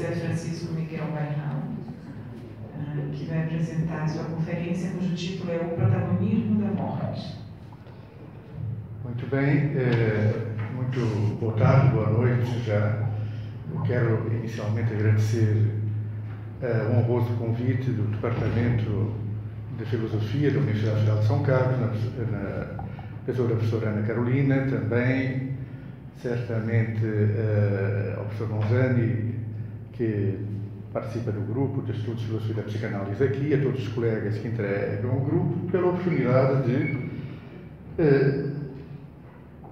José Francisco Miguel Bairrão, que vai apresentar sua conferência, cujo título é O Protagonismo da Morte. Muito bem, muito boa tarde, boa noite já. Eu quero inicialmente agradecer o honroso convite do Departamento de Filosofia da Universidade Federal de São Carlos, na pessoa da professora Ana Carolina, também, certamente ao professor Monzani, que participa do grupo de estudos de filosofia da psicanálise aqui, a todos os colegas que integram o grupo, pela oportunidade de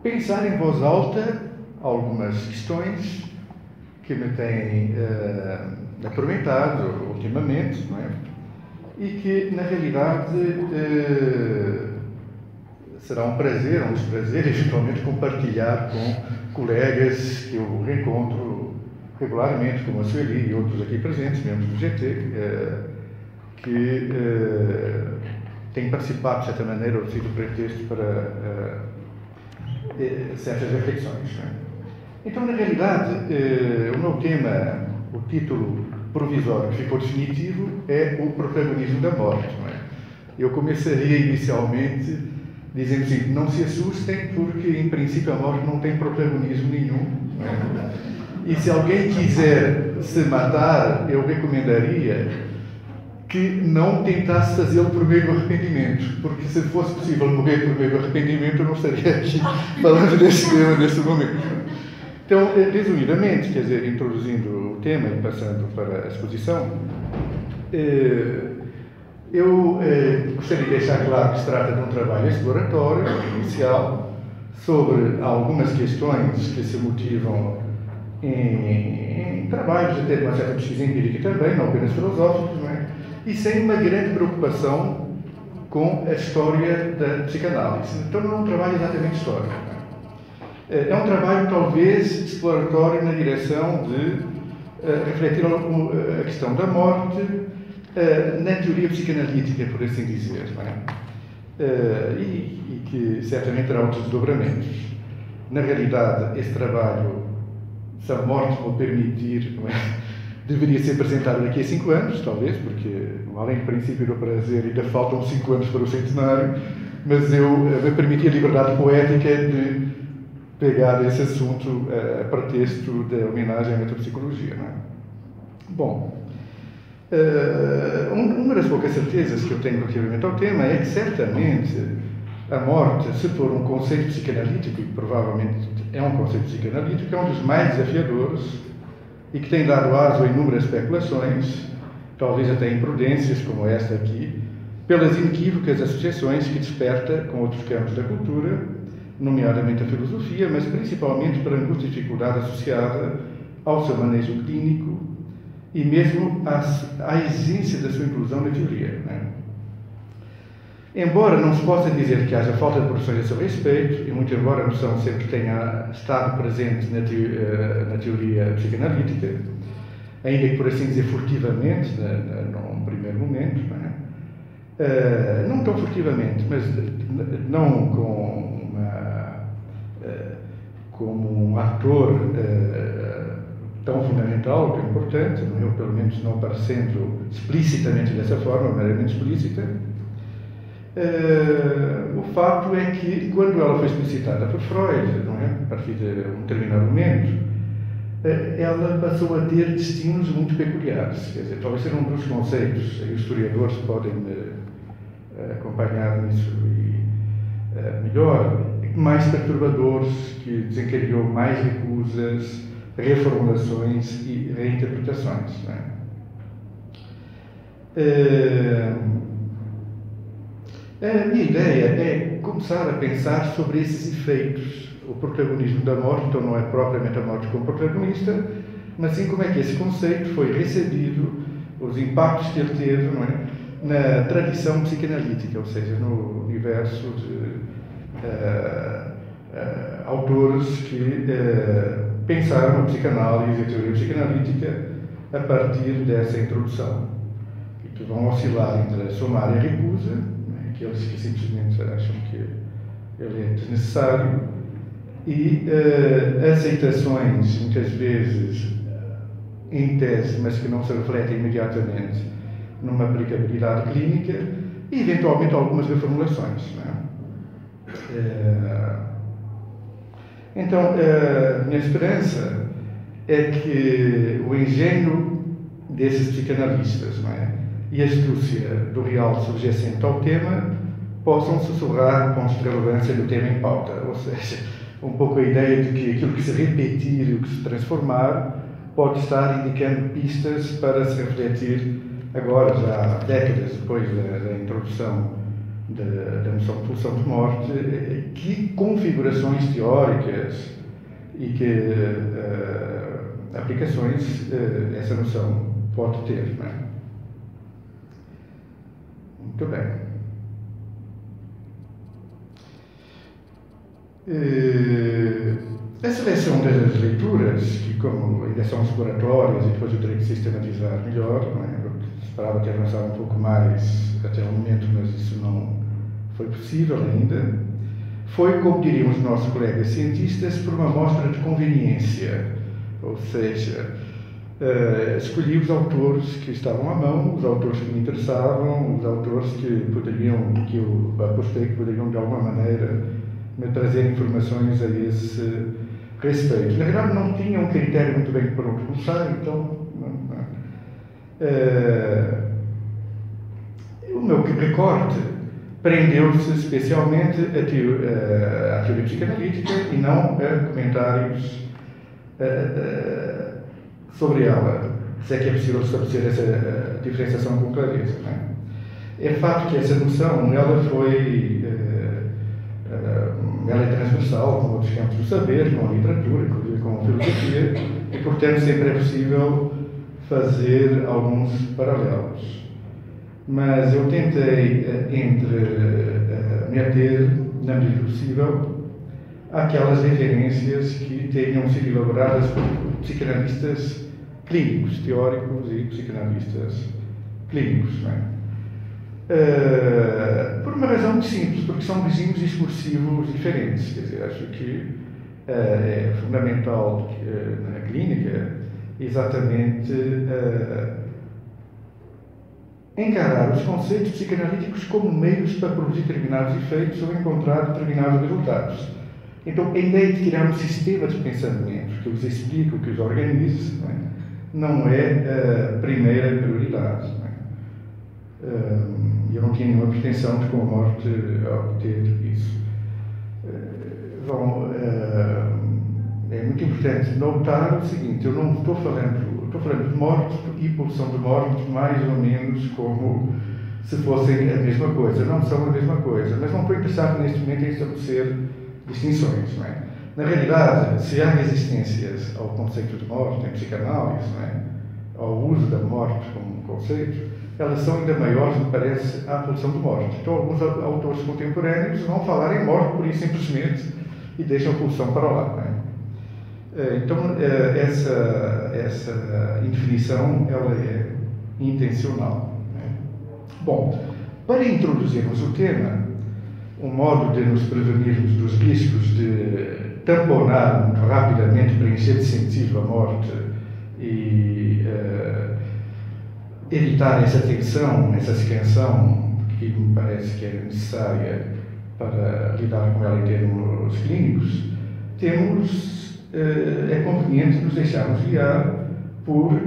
pensar em voz alta algumas questões que me têm atormentado ultimamente, não é? E que, na realidade, será um desprazer, eventualmente, compartilhar com colegas que eu reencontro regularmente, como a Sueli e outros aqui presentes, membros do GT, que têm participado, de certa maneira, ou sido pretexto para certas reflexões. Não é? Então, na realidade, o meu tema, o título provisório que ficou definitivo, é o protagonismo da morte. Não é? Eu começaria inicialmente dizendo assim, não se assustem, porque, em princípio, a morte não tem protagonismo nenhum. Não é? E se alguém quiser se matar, eu recomendaria que não tentasse fazê-lo por meio do arrependimento, porque se fosse possível morrer por meio do arrependimento, eu não estaria aqui falando desse tema nesse momento. Então, resumidamente, quer dizer, introduzindo o tema e passando para a exposição, eu gostaria de deixar claro que se trata de um trabalho exploratório, inicial, sobre algumas questões que se motivam em trabalhos até de uma certa pesquisa empírica também, não apenas filosóficos, não é? E sem uma grande preocupação com a história da psicanálise. Então não é um trabalho exatamente histórico. É um trabalho talvez exploratório na direção de refletir a questão da morte na teoria psicanalítica, por assim dizer, não é? E que certamente terá outros desdobramentos. Na realidade, esse trabalho, se a morte me permitir, não é? Deveria ser apresentado daqui a 5 anos, talvez, porque, além do princípio do prazer, ainda faltam 5 anos para o centenário, mas eu me permiti a liberdade poética de pegar esse assunto a pretexto da homenagem à metapsicologia. Não é? Bom, uma das poucas certezas que eu tenho relativamente ao tema é que, certamente, a morte, se for um conceito psicanalítico, e provavelmente é um conceito psicanalítico, é um dos mais desafiadores e que tem dado aso a inúmeras especulações, talvez até imprudências como esta aqui, pelas inequívocas associações que desperta com outros campos da cultura, nomeadamente a filosofia, mas principalmente pela angústia e dificuldade associada ao seu manejo clínico e mesmo à exigência da sua inclusão na teoria. Não é? Embora não se possa dizer que haja falta de produções a seu respeito, e muito embora a noção sempre tenha estado presente na teoria psicanalítica, ainda que por assim dizer furtivamente, num primeiro momento, não é? Não tão furtivamente, mas não como um ator tão fundamental, tão importante, ou pelo menos não parecendo explicitamente dessa forma, meramente explícita. O fato é que, quando ela foi explicitada por Freud, não é? A partir de um determinado momento, ela passou a ter destinos muito peculiares. Quer dizer, talvez seja um dos conceitos, e os historiadores podem acompanhar nisso melhor, mais perturbadores, que desencadeou mais recusas, reformulações e reinterpretações. Não é? A minha ideia é começar a pensar sobre esses efeitos. O protagonismo da morte, então não é propriamente a morte como protagonista, mas sim como é que esse conceito foi recebido, os impactos que ele teve, não é? Na tradição psicanalítica, ou seja, no universo de autores que pensaram a psicanálise e a teoria psicanalítica a partir dessa introdução, e que vão oscilar entre a somária e a recusa, né, aqueles que simplesmente acham que ele é desnecessário, e aceitações, muitas vezes em tese, mas que não se refletem imediatamente numa aplicabilidade clínica, e eventualmente algumas reformulações. Não é? Então, a minha esperança é que o engenho desses psicanalistas, não é, e a astúcia do real subjacente ao tema possam sussurrar pontos de relevância do tema em pauta, ou seja, um pouco a ideia de que aquilo que se repetir e o que se transformar pode estar indicando pistas para se refletir agora, já décadas depois da introdução da noção de pulsão de morte, que configurações teóricas e que aplicações essa noção pode ter. Não é? Muito bem. A seleção das leituras, que como ainda são exploratórias e depois eu terei que sistematizar melhor, não é? Eu esperava ter avançado um pouco mais até o momento, mas isso não foi possível ainda, foi, como diriam os nossos colegas cientistas, por uma mostra de conveniência, ou seja, escolhi os autores que estavam à mão, os autores que me interessavam, os autores que eu apostei que poderiam de alguma maneira me trazer informações a esse respeito. Na verdade, não tinha um critério muito bem por onde começar, então o meu recorte prendeu-se especialmente à teoria psicanalítica e não a comentários sobre ela, se é que é possível estabelecer essa diferenciação com clareza. Não é? É fato que essa noção ela é transversal com outros campos do saber, com a literatura, inclusive com a filosofia, e portanto sempre é possível fazer alguns paralelos. Mas eu tentei me ater, na medida possível, àquelas referências que tenham sido elaboradas por psicanalistas clínicos, teóricos e psicanalistas clínicos. Não é? Por uma razão muito simples, porque são regimes discursivos diferentes. Quer dizer, acho que é fundamental na clínica exatamente encarar os conceitos psicanalíticos como meios para produzir determinados efeitos ou encontrar determinados resultados. Então, a ideia de criar um sistema de pensamento que os explique, que os organize, não é a primeira prioridade. Eu não tinha nenhuma pretensão de, com a morte, obter isso. É muito importante notar o seguinte: eu não estou falando de morte e pulsão de morte mais ou menos como se fossem a mesma coisa. Não são a mesma coisa, mas não estou interessado neste momento em estabelecer distinções. Não é? Na realidade, se há resistências ao conceito de morte em psicanálise, não é? Ao uso da morte como conceito, elas são ainda maiores, me parece, à pulsão de morte. Então, alguns autores contemporâneos vão falar em morte, por isso simplesmente, e deixam a pulsão para lá. Não é? Então, essa indefinição ela é intencional. Não é? Bom, para introduzirmos o tema, um modo de nos prevenirmos dos riscos de tamponar muito rapidamente, preencher de sentido a morte e evitar essa tensão, essa secreção que me parece que é necessária para lidar com ela em termos clínicos, é conveniente nos deixarmos guiar por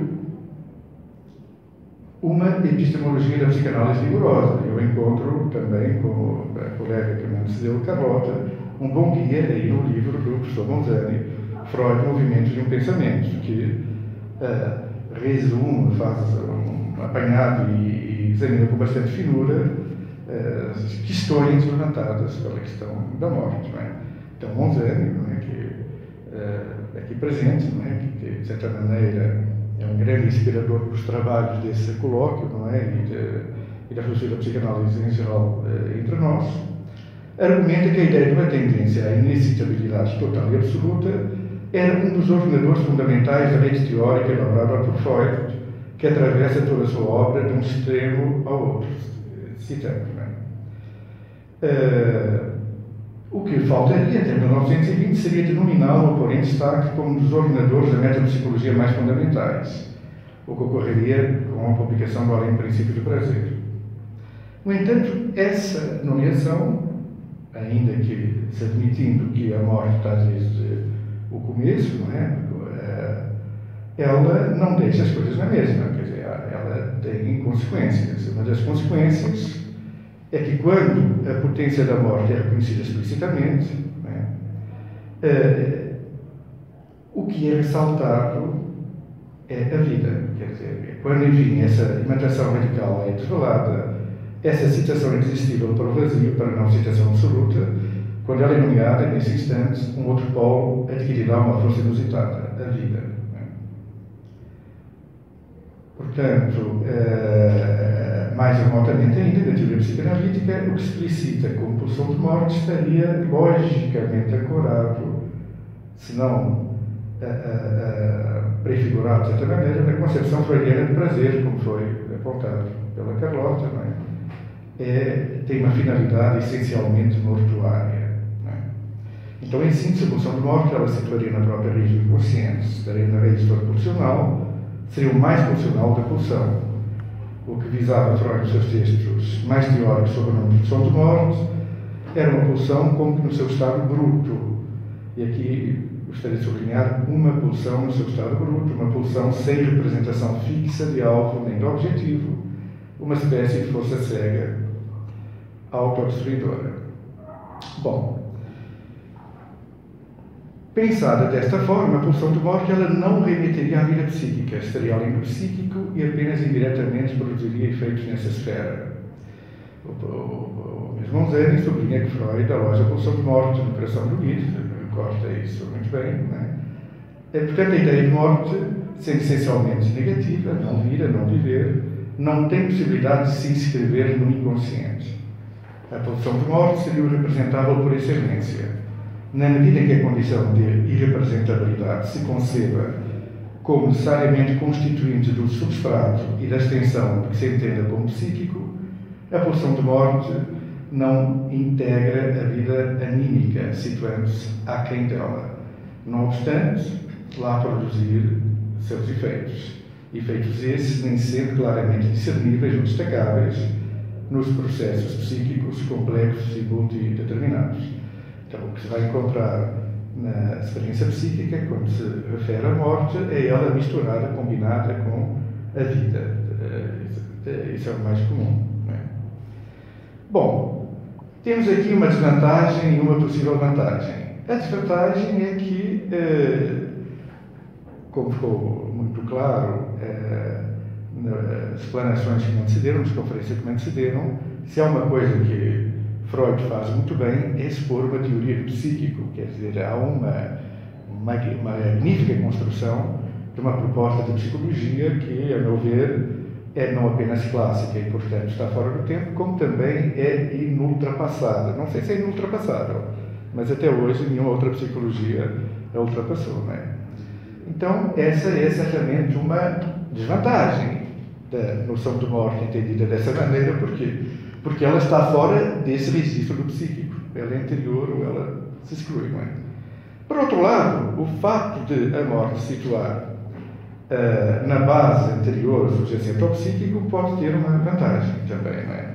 uma epistemologia da psicanálise rigorosa. Eu encontro também, como a colega que me antecedeu, Carlota, um bom guia aí no livro do professor Monzani, Freud, Movimentos de um Pensamento, que resume, faz um apanhado e examina com bastante finura as questões levantadas pela questão da morte. Não é? Então, Monzani, não é, que aqui presente, não é, que de certa maneira é um grande inspirador dos trabalhos desse colóquio, não é, e da filosofia da psicanálise em geral entre nós, argumenta que a ideia de uma tendência à inexcitabilidade total e absoluta era um dos ordenadores fundamentais da rede teórica elaborada por Freud, que atravessa toda a sua obra de um extremo ao outro. Citando, não é? O que faltaria até 1920 seria denominá-lo, porém, destaque como um dos ordenadores da metapsicologia mais fundamentais. o que ocorreria com a publicação do Além do Princípio do Prazer. No entanto, essa nomeação, ainda que se admitindo que a morte está desde o começo, não é? Ela não deixa as coisas na mesma, quer dizer, ela tem consequências. Uma das consequências é que quando a potência da morte é reconhecida explicitamente, o que é ressaltado é a vida. Quer dizer, quando, enfim, essa imitação radical é desvelada, essa citação irresistível para o vazio, para a não citação absoluta, quando ela é nomeada, nesse instante, um outro polo adquirirá uma força inusitada, a vida. Portanto, mais remotamente ainda, na teoria psicanalítica, o que se explicita como pulsão de morte estaria logicamente ancorado, se não prefigurado de certa maneira, na concepção freudiana de prazer, como foi apontado pela Carlota, não é? Tem uma finalidade essencialmente mortuária. Não é? Então, em síntese, a pulsão de morte ela se situaria na própria raiz do inconsciente, estaria na raiz pulsional, seria o mais pulsional da pulsão. O que visava Freud nos seus textos mais teóricos sobre a pulsão de morte era uma pulsão como que no seu estado bruto. E aqui gostaria de sublinhar uma pulsão no seu estado bruto, uma pulsão sem representação fixa de alvo nem de objetivo, uma espécie de força cega autodestruidora. Bom, pensada desta forma, a pulsão de morte ela não remeteria à vida psíquica, estaria além do psíquico e apenas indiretamente produziria efeitos nessa esfera. O mesmo Monzani sublinha que Freud aloja a pulsão de morte no coração do Goethe, corta isso muito bem, não é? Portanto, a ideia de morte, sendo essencialmente negativa, não vir, não viver, não tem possibilidade de se inscrever no inconsciente. A pulsão de morte seria o representável por excelência, na medida em que a condição de irrepresentabilidade se conceba como necessariamente constituinte do substrato e da extensão que se entenda como psíquico, a pulsão de morte não integra a vida anímica, situando-se aquém dela. Não obstante, lá produzir seus efeitos. Efeitos esses nem sempre claramente discerníveis ou destacáveis nos processos psíquicos complexos e multideterminados. Então, o que se vai encontrar na experiência psíquica, quando se refere à morte, é ela misturada, combinada com a vida. Isso é o mais comum. Não é? Bom, temos aqui uma desvantagem e uma possível vantagem. A desvantagem é que, como ficou muito claro nas explanações que me antecederam, nas conferências que me antecederam, se há uma coisa que Freud faz muito bem é expor uma teoria do psíquico, quer dizer, há uma magnífica construção de uma proposta de psicologia que, a meu ver, é não apenas clássica e, portanto, está fora do tempo, como também é inultrapassada. Não sei se é inultrapassável, mas até hoje nenhuma outra psicologia a ultrapassou, não é? Então, essa é certamente uma desvantagem da noção de morte entendida dessa maneira, porque ela está fora desse registro do psíquico. Ela é anterior ou ela se exclui, não é? Por outro lado, o facto de a morte se situar na base anterior, subjacente ao psíquico, pode ter uma vantagem também, não é?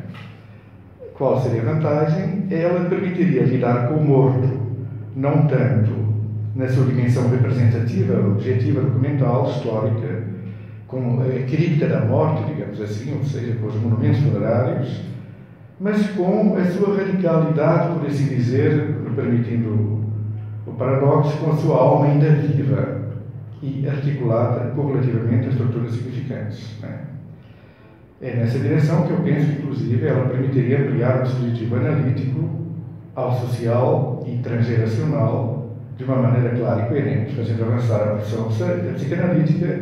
Qual seria a vantagem? Ela permitiria lidar com o morto, não tanto na sua dimensão representativa, objetiva, documental, histórica, com a cripta da morte, digamos assim, ou seja, com os monumentos funerários, mas com a sua radicalidade, por assim dizer, permitindo o paradoxo, com a sua alma ainda viva e articulada correlativamente a estruturas significantes. Né? É nessa direção que eu penso que, inclusive, ela permitiria ampliar o dispositivo analítico ao social e transgeracional de uma maneira clara e coerente, fazendo avançar a produção da psicanalítica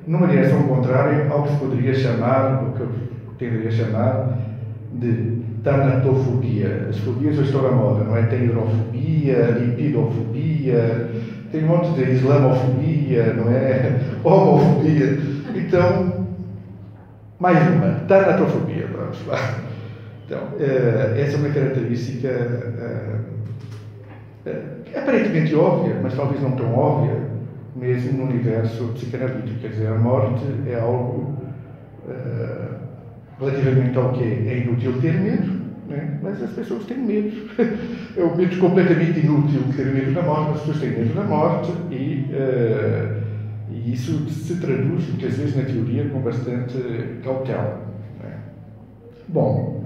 numa direção contrária ao que se poderia chamar, o que eu tenderia a chamar, de tanatofobia. As fobias hoje estão na moda, não é? Tem eurofobia, lipidofobia, tem um monte de islamofobia, não é? Homofobia. Então, mais uma, tanatofobia, vamos lá. Então, essa é uma característica aparentemente óbvia, mas talvez não tão óbvia, mesmo no universo psicanalítico. Quer dizer, a morte é algo relativamente ao que é inútil ter medo, né? Mas as pessoas têm medo. É um medo completamente inútil ter medo da morte, mas as pessoas têm medo da morte e isso se traduz muitas vezes na teoria com bastante cautela, né? Bom,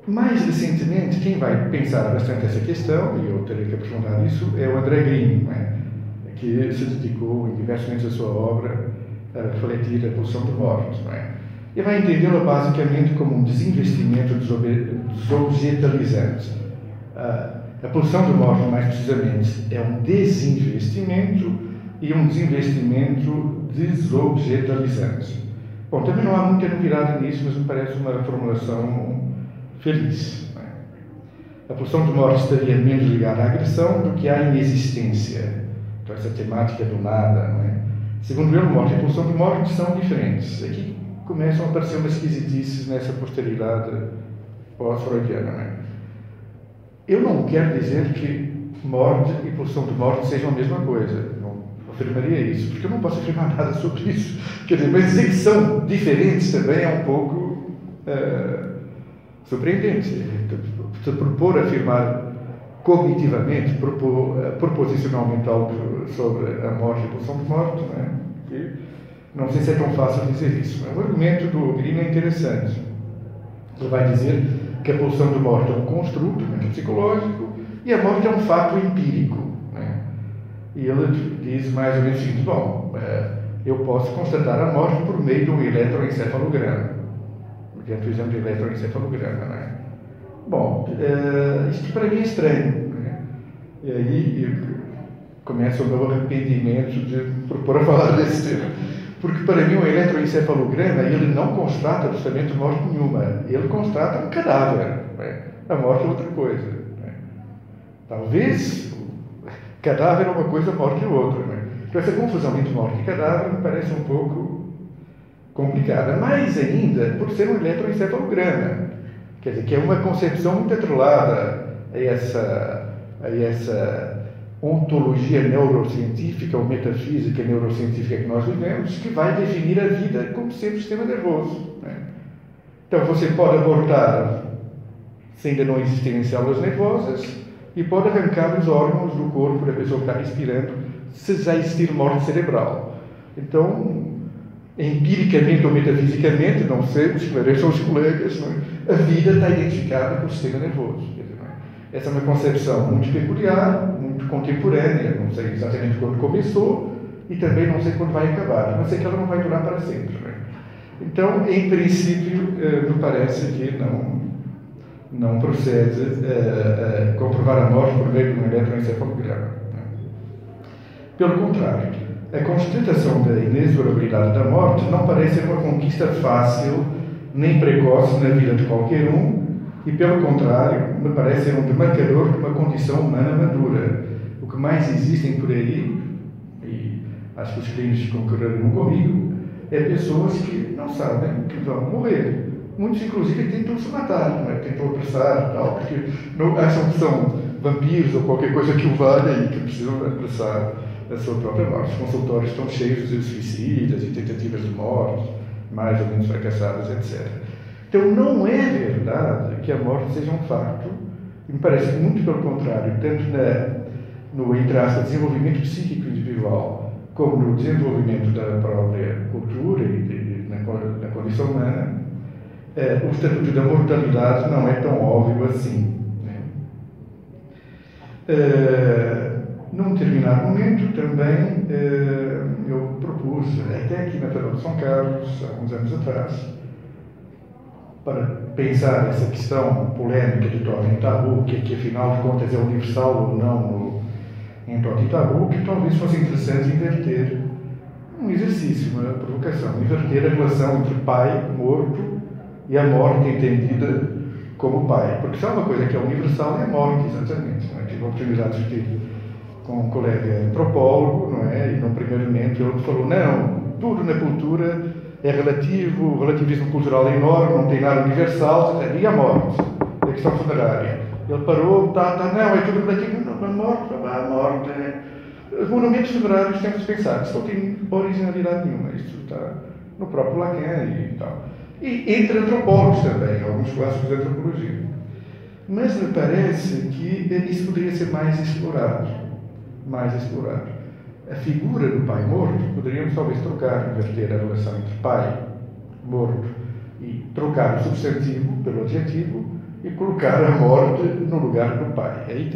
mais recentemente, quem vai pensar bastante essa questão, e eu terei que aprofundar isso, é o André Green, né? Que se dedicou em diversos momentos da sua obra a refletir a pulsão de morte, né? E vai entendê-la basicamente como um desinvestimento desobjetalizante. A pulsão de morte, mais precisamente, é um desinvestimento e um desinvestimento desobjetalizante. Bom, também não há muita novidade nisso, mas me parece uma formulação feliz, né? A pulsão de morte estaria menos ligada à agressão do que à inexistência. Então, essa temática do nada, não é? Segundo ele, morte e pulsão de morte são diferentes. Aqui começam a aparecer umas esquisitices nessa posteridade pós-freudiana, não é? Eu não quero dizer que morte e pulsão de morte sejam a mesma coisa. Não afirmaria isso, porque eu não posso afirmar nada sobre isso. Quer dizer, mas dizer que são diferentes também é um pouco surpreendente. Se propor afirmar cognitivamente, proposicionalmente algo sobre a morte e a pulsão de morte, não é? E não sei se é tão fácil dizer isso. O argumento do Green é interessante. Ele vai dizer que a pulsão de morte é um construto psicológico e a morte é um fato empírico, né? E ele diz mais ou menos o seguinte: bom, eu posso constatar a morte por meio de um eletroencefalograma, mediante o exame de eletroencefalograma, né? Bom, isto para mim é estranho, né? E aí começa o meu arrependimento de propor a falar desse tema. Porque para mim o eletroencefalograma, ele não constata absolutamente morte nenhuma. Ele constata um cadáver, né? A morte é outra coisa, né? Talvez cadáver é uma coisa, morte é outra, né? Então essa confusão entre morte e cadáver me parece um pouco complicada. Mais ainda por ser um eletroencefalograma. Quer dizer, que é uma concepção muito atrelada a essa ontologia neurocientífica ou metafísica neurocientífica que nós vivemos, que vai definir a vida como sendo um sistema nervoso, né? Então você pode abortar se ainda não existirem células nervosas e pode arrancar os órgãos do corpo da pessoa que está respirando se já existir morte cerebral. Então, empiricamente ou metafisicamente, não sei, esclareçam os colegas, não é? A vida está identificada com o sistema nervoso. Essa é uma concepção muito peculiar, muito contemporânea, não sei exatamente quando começou e também não sei quando vai acabar, mas sei que ela não vai durar para sempre, né? Então, em princípio, me parece que não procede comprovar a morte por meio de um eletroencefalograma, né? Pelo contrário, a constatação da inexorabilidade da morte não parece ser uma conquista fácil nem precoce na vida de qualquer um, e, pelo contrário, me parece ser um demarcador de uma condição humana madura. O que mais existem por aí, e acho que os clínicos concorrerão comigo, é pessoas que não sabem que vão morrer. Muitos, inclusive, tentam se matar, não é? Tentam apressar, tal, porque não, acham que são vampiros ou qualquer coisa que o valha e que precisam apressar a sua própria morte. Os consultórios estão cheios de suicidas e tentativas de morte, mais ou menos fracassadas, etc. Então, não é verdade que a morte seja um facto, e me parece muito pelo contrário, tanto no desenvolvimento psíquico individual, como no desenvolvimento da própria cultura e na condição humana, o estatuto da mortalidade não é tão óbvio assim, né? Num determinado momento, também, eu propus, até aqui na Federal de São Carlos, há alguns anos atrás, para pensar essa questão polêmica de Todd e Tabu, que afinal de contas é universal ou não em Todd e Tabu, que talvez fosse interessante inverter um exercício, uma provocação, inverter a relação entre pai morto e a morte entendida como pai. Porque se há uma coisa que é universal é a morte, exatamente. Não é? Tive a oportunidade de discutir com um colega antropólogo, não é? E no primeiro momento ele falou: não, tudo na cultura é relativo, o relativismo cultural é enorme, não tem nada universal, e a morte, a questão funerária. Ele parou, não, é tudo relativo, não, a morte Os monumentos funerários temos de pensar que isso não tem originalidade nenhuma. Isto está no próprio Lacan e tal. E entre antropólogos também, alguns clássicos de antropologia. Mas me parece que isso poderia ser mais explorado. Mais explorado. A figura do pai morto, poderíamos talvez trocar, inverter a relação entre pai, morto, e trocar o substantivo pelo adjetivo e colocar a morte no lugar do pai. Aí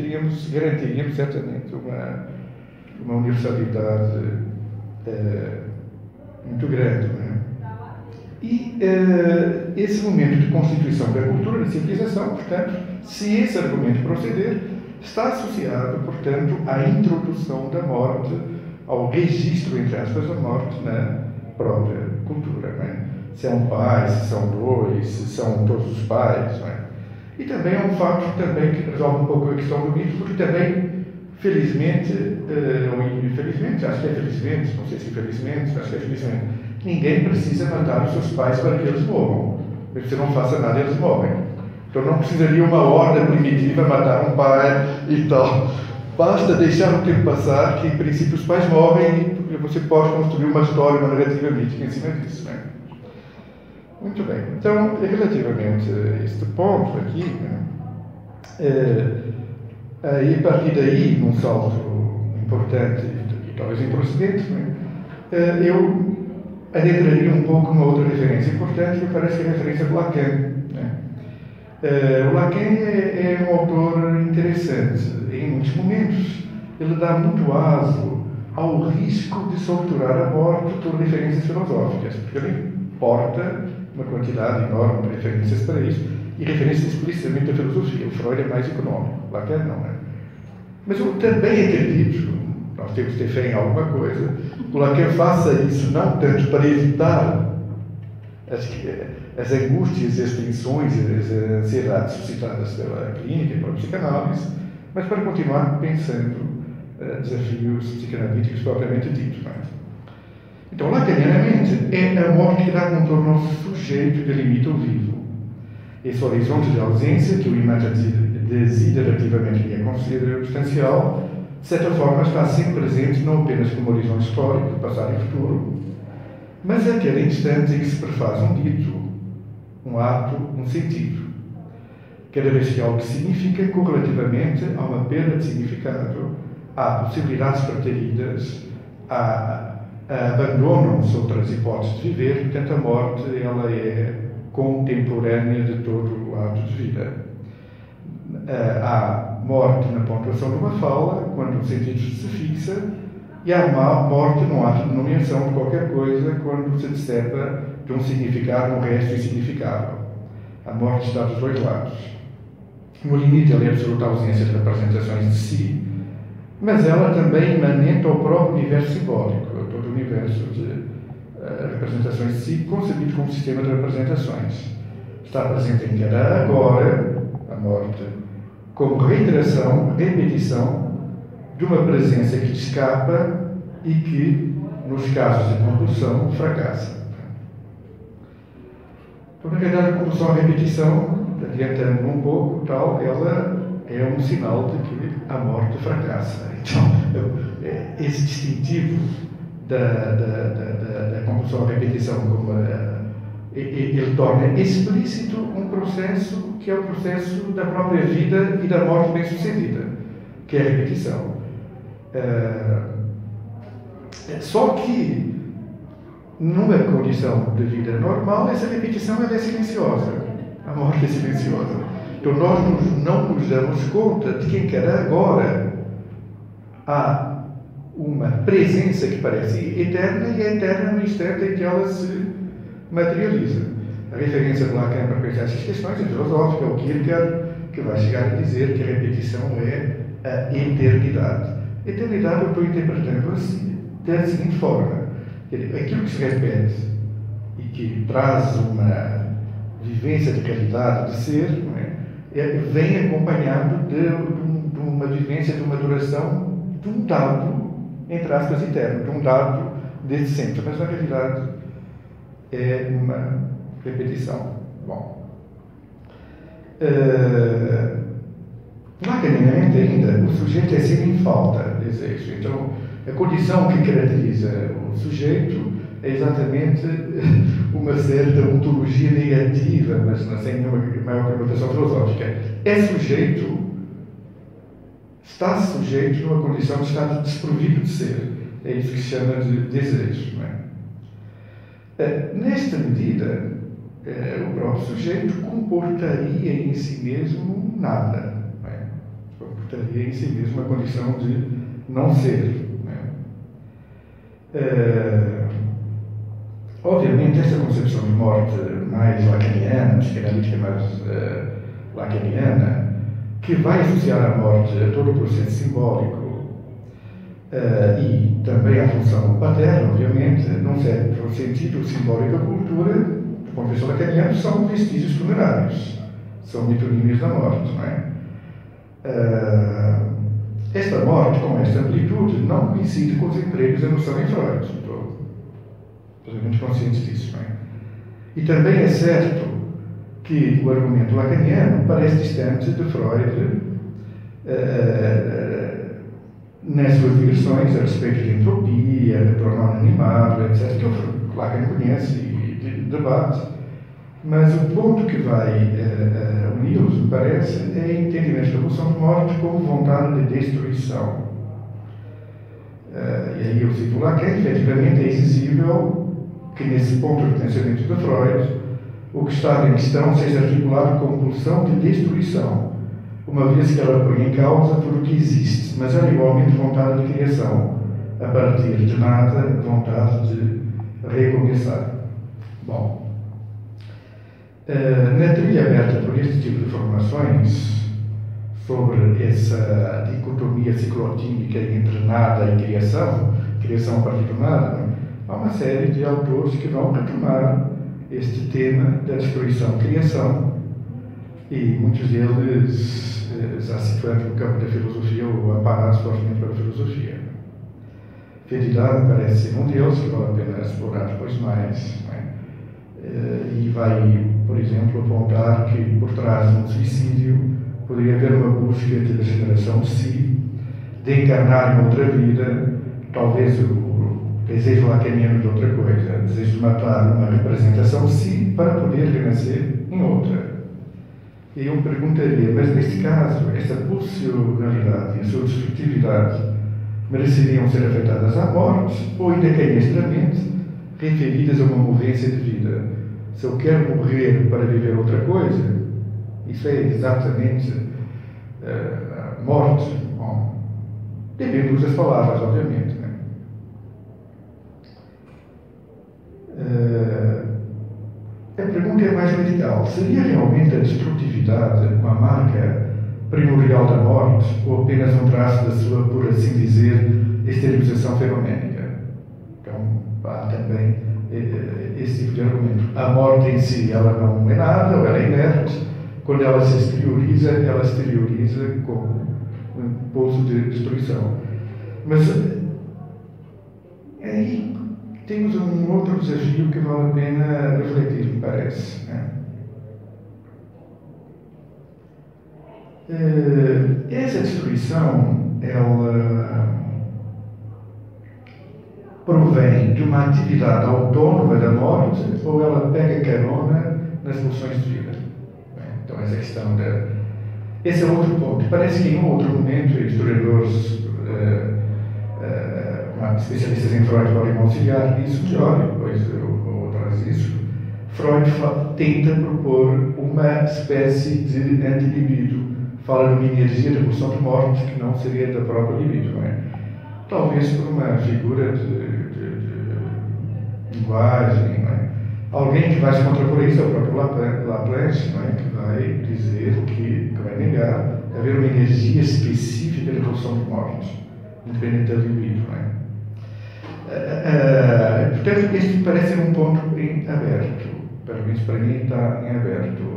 garantiríamos certamente uma universalidade muito grande. Não é? E esse momento de constituição da cultura, da civilização, portanto, se esse argumento proceder, está associado, portanto, à introdução da morte, ao registro, entre aspas, da morte na própria cultura. Não é? Se é um pai, se são dois, se são todos os pais. Não é? E também é um fato também que resolve um pouco a questão do mito, porque também, felizmente, ou infelizmente, acho que é felizmente, não sei se infelizmente, acho que é felizmente, ninguém precisa matar os seus pais para que eles morram. Se você não faça nada, eles morrem. Então não precisaria uma horda primitiva matar um pai e tal. Basta deixar o tempo passar, que em princípio os pais morrem e você pode construir uma história, uma narrativa mítica em cima disso. Né? Muito bem. Então, relativamente a este ponto aqui, aí, a partir daí, num salto importante e talvez improcedente, eu adentraria um pouco numa outra referência importante, que parece que é a referência do Lacan. O Lacan é um autor interessante. Em muitos momentos, ele dá muito aso ao risco de solturar a morte por referências filosóficas, porque ele importa uma quantidade enorme de referências para isso, e referências explicitamente à filosofia. O Freud é mais econômico, Lacan não é. Mas eu também acredito, nós temos que ter fé em alguma coisa, que o Lacan faça isso não tanto para evitar as angústias, as tensões, as ansiedades suscitadas pela clínica e pela psicanálise, mas para continuar pensando desafios psicanalíticos propriamente ditos. Não é? Então, lacanianamente, é a morte que dá contorno ao sujeito e delimita o vivo. Esse horizonte de ausência, que o imanta desiderativamente e é considerado substancial, de certa forma está sempre presente não apenas como horizonte histórico, passado e futuro, mas é aquele instante em que se prefaz um dito, um ato, um sentido. Cada vez que algo significa correlativamente a uma perda de significado, há possibilidades preteridas, abandonam-se outras hipóteses de viver, portanto a morte ela é contemporânea de todo o ato de vida. Há morte na pontuação de uma fala, quando o sentido se fixa, e há morte num ato de nomeação de qualquer coisa, quando se decepa de um significado, um resto insignificável. A morte está dos dois lados. No limite, ela é absoluta ausência de representações de si, mas ela também é imanente ao próprio universo simbólico, todo o universo de representações de si, concebido como sistema de representações. Está presente em cada agora, a morte, como reiteração, repetição, de uma presença que escapa e que, nos casos de compulsão, fracassa. Então, na verdade, a compulsão à repetição, adiantando um pouco, tal, ela é um sinal de que a morte fracassa. Então, esse distintivo da compulsão à repetição, como ele torna explícito um processo que é o processo da própria vida e da morte bem-sucedida, que é a repetição. Só que, numa condição de vida normal, essa repetição é silenciosa. A morte é silenciosa. Então, nós não nos damos conta de que em cada agora há uma presença que parece eterna e é eterna no instante em que ela se materializa. A referência de Lacan para pensar essas questões é filosófica, o Kierkegaard, que vai chegar a dizer que a repetição é a eternidade. Eternidade eu estou interpretando assim, da seguinte forma: aquilo que se repete e que traz uma vivência de realidade, de ser, não é, vem acompanhado de uma vivência, de uma duração, de um dado, entre aspas, eterno, de um dado desde sempre. Mas na realidade é uma repetição. Bom. Lacanianamente ainda, o sujeito é sempre em falta. desejo. Então, a condição que caracteriza o sujeito é exatamente uma certa ontologia negativa, mas sem nenhuma maior conotação filosófica. É sujeito, está sujeito numa condição de estado desprovido de ser. É isso que se chama de desejo. Não é? Nesta medida, o próprio sujeito comportaria em si mesmo nada. Não é? Comportaria em si mesmo a condição de não ser. Não é? Obviamente, essa concepção de morte mais lacaniana, psicanalítica mais lacaniana, que vai associar a morte a todo o processo simbólico e também à função paterna, obviamente, num certo sentido simbólico da cultura, do ponto de vista lacaniano, são vestígios funerários, são metonímias da morte, não é? Esta morte, com esta amplitude, não coincide com os empregos da noção em Freud. Estou totalmente consciente disso, não é? E também é certo que o argumento lacaniano parece distante de Freud nas suas digressões a respeito de entropia, de pronome animado, etc., que o Lacan conhece e debate. Mas o ponto que vai uni-los, me parece, é o entendimento da pulsão de morte como vontade de destruição. E aí eu cito Lacan, efetivamente é exigível que nesse ponto de pensamento de Freud o que está em questão seja articulado como pulsão de destruição, uma vez que ela põe em causa tudo o que existe, mas é igualmente vontade de criação, a partir de nada, vontade de recomeçar. Bom, na trilha aberta por este tipo de formações, sobre essa dicotomia ciclotímica entre nada e criação a partir do nada, há uma série de autores que vão retomar este tema da destruição-criação, e muitos deles já situando no campo da filosofia ou amparados fortemente pela filosofia. Fidelidade parece ser um deles, que vale a pena explorar depois mais, não é? E vai, por exemplo, apontar que por trás de um suicídio poderia haver uma busca de regeneração de si, de encarnar em outra vida, talvez o desejo lacaniano de outra coisa, o desejo de matar uma representação de si para poder renascer em outra. E eu me perguntaria, mas neste caso, esta pulsionalidade e a sua destrutividade mereceriam ser afetadas à morte ou ainda canestramente referidas a uma movência de vida? Se eu quero morrer para viver outra coisa, isso é exatamente a morte. Bom, depende das palavras, obviamente. Né? A pergunta é mais radical. Seria realmente a destrutividade uma marca primordial da morte ou apenas um traço da sua, por assim dizer, esterilização fenoménica? Então, há também esse tipo de argumento. A morte em si, ela não é nada, ou ela é inerte. Quando ela se exterioriza como um impulso de destruição. Mas aí temos um outro desafio que vale a pena refletir, me parece. Né? Essa destruição, ela provém de uma atividade autónoma da morte ou ela pega carona nas pulsões de vida? Então, essa questão esse é outro ponto. Parece que em um outro momento, historiadores, especialistas em Freud podem auxiliar nisso melhor, depois eu trago isso. Freud tenta propor uma espécie de antilibido. Fala de uma energia da pulsão de morte que não seria da própria libido, não é? Talvez por uma figura de linguagem, não é? Alguém que vai se contrapor a isso é o próprio Laplace, não é? Que vai dizer que vai negar haver uma energia específica da pulsão de morte, independente da libido, não é? Portanto, este parece ser um ponto em aberto, pelo menos para mim está em aberto.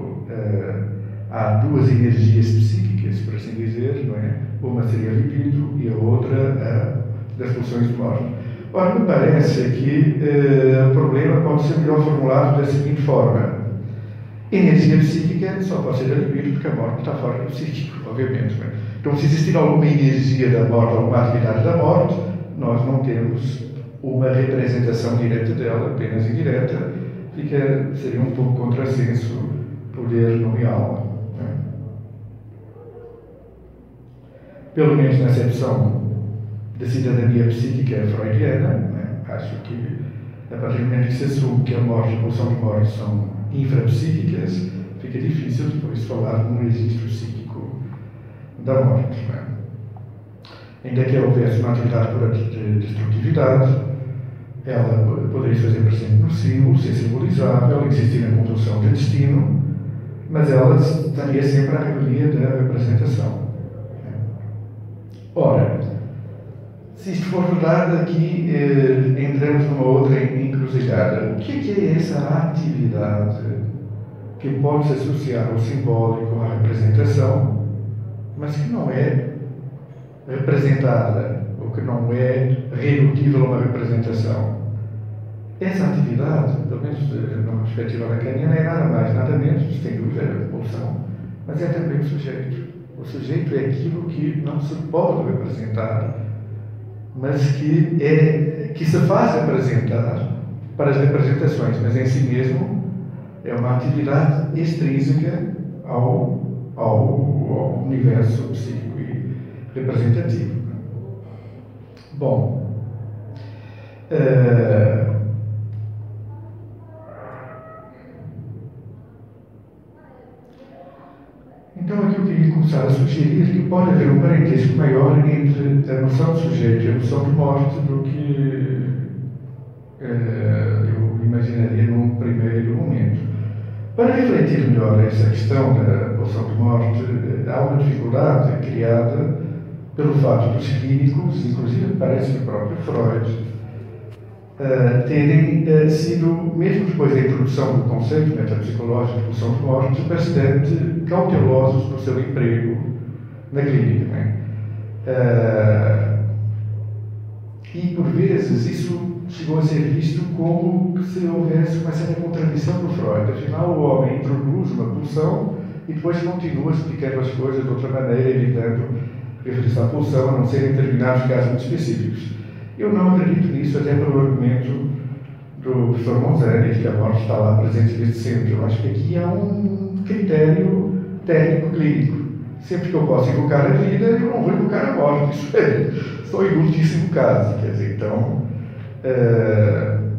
Há duas energias psíquicas, por assim dizer, não é? Uma seria a libido e a outra das pulsões de morte. Ora, me parece que o problema pode ser melhor formulado da seguinte forma: Energia psíquica só pode ser a libido porque a morte está fora do psíquico, obviamente. Né? Então, se existir alguma energia da morte, alguma atividade da morte, nós não temos uma representação direta dela, apenas indireta, seria um pouco contrassenso poder nomeá-la. Né? Pelo menos na acepção da cidadania psíquica freudiana, né? Acho que a partir do momento que se assume que a morte e a pulsão de morte são infrapsíquicas, fica difícil depois falar num registro psíquico da morte. Né? Ainda que houvesse uma atividade de destrutividade, ela poderia se fazer presente no símbolo, ser simbolizável, existir na construção de destino, mas ela estaria sempre à revelia da representação. Ora, se isto for verdade, aqui entramos numa outra encruzilhada. O que é essa atividade que pode se associar ao simbólico, à representação, mas que não é representada, ou que não é redutível a uma representação? Essa atividade, pelo menos numa perspectiva lacaniana, é nada mais, nada menos, sem dúvida, a pulsão, mas é também o sujeito. O sujeito é aquilo que não se pode representar, mas que se faz representar para as representações, mas em si mesmo é uma atividade extrínseca ao universo psíquico e representativo. Bom, então aqui eu queria começar a sugerir que pode haver um parentesco maior entre a noção de sujeito e a noção de morte do que eu imaginaria num primeiro momento. Para refletir melhor essa questão da noção de morte, há uma dificuldade criada pelo fato dos clínicos, inclusive parece que o próprio Freud, terem sido, mesmo depois da introdução do conceito metapsicológico de pulsão de morte, bastante cautelosos no seu emprego na clínica. Né? E, por vezes, isso chegou a ser visto como se houvesse uma certa contradição do Freud. Afinal, o homem introduz uma pulsão e depois continua explicando as coisas de outra maneira, evitando referir-se à pulsão, a não ser em determinados casos muito específicos. Eu não acredito nisso, até pelo argumento do professor Monzani, de que a morte está lá presente desde sempre. Eu acho que aqui há um critério técnico-clínico. Sempre que eu posso invocar a vida, eu não vou invocar a morte. Isso é só em ultíssimo caso. Quer dizer, então...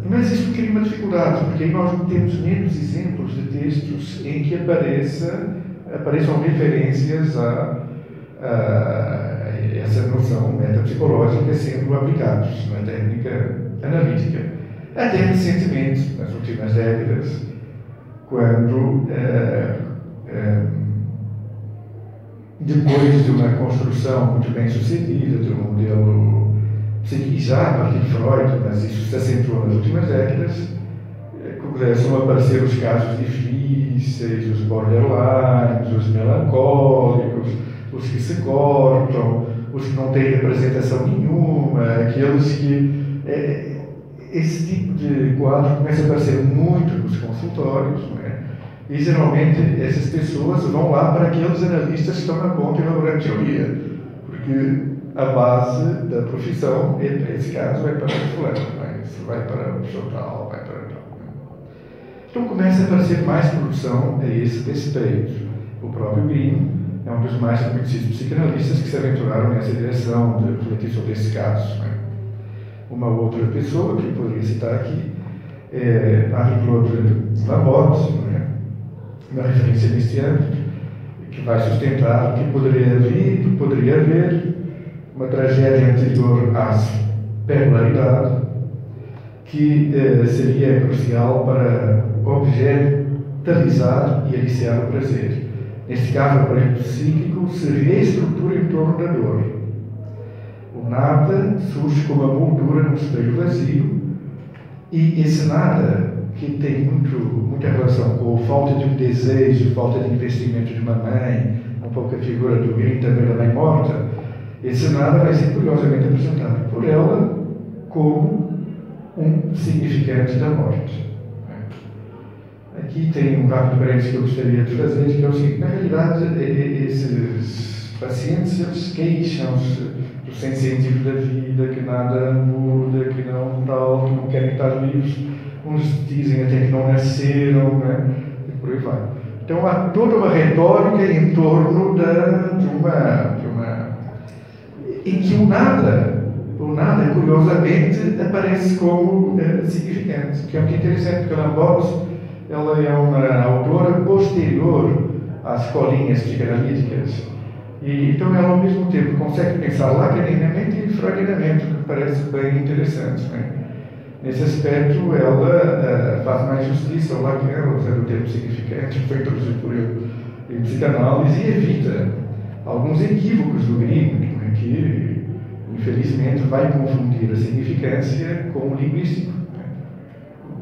mas isso cria uma dificuldade, porque aí nós temos menos exemplos de textos em que apareçam referências a essa noção metapsicológica sendo aplicados na técnica analítica. Até recentemente, nas últimas décadas, quando, depois de uma construção muito bem sucedida de um modelo já a partir de Freud, mas isso se acentuou nas últimas décadas, começam a aparecer os casos difíceis, os borderlines, os melancólicos, os que se cortam, os que não têm representação nenhuma, aqueles que... esse tipo de quadro começa a aparecer muito nos consultórios, não é? E geralmente essas pessoas vão lá para aqueles analistas que estão na ponta e elaborando teoria, porque a base da profissão, nesse caso, vai para o fulano, isso vai para o pessoa tal, vai para tal. Então começa a aparecer mais produção a esse respeito. O próprio Green é um dos mais conhecidos psicanalistas que se aventuraram nessa direção de refletir sobre esses casos. Né? Uma outra pessoa que eu poderia citar aqui é Henri-Claude Lamotte, né? Uma referência neste âmbito, que vai sustentar que poderia haver uma tragédia anterior à pegularidade que seria crucial para objetalizar e aliciar o prazer. Neste caso, o aparelho psíquico se reestrutura em torno da dor. O nada surge como a moldura num espelho vazio, e esse nada, que tem muita relação com a falta de um desejo, falta de investimento de uma mãe, um pouco a figura do Green também da mãe morta, esse nada vai ser curiosamente apresentado por ela como um significante da morte. Aqui tem um rápido parênteses que eu gostaria de fazer, que é o seguinte: na realidade, esses pacientes, eles queixam-se do sensitivo da vida, que nada muda, que não tal, que não querem estar vivos. Uns dizem até que não nasceram, né? E por aí vai. Então há toda uma retórica em torno de uma em que o nada, curiosamente, aparece como significante, que é muito interessante, porque a Lambos, ela é uma autora posterior às escolinhas psicanalíticas, e então ela ao mesmo tempo consegue pensar lacanianamente e freudianamente, o que parece bem interessante, né? Nesse aspecto, ela faz mais justiça ao Lacan, usando o termo significante, que foi introduzido por ele em psicanálise, e evita alguns equívocos do Grimm, né, que, infelizmente, vai confundir a significância com o linguístico. Né?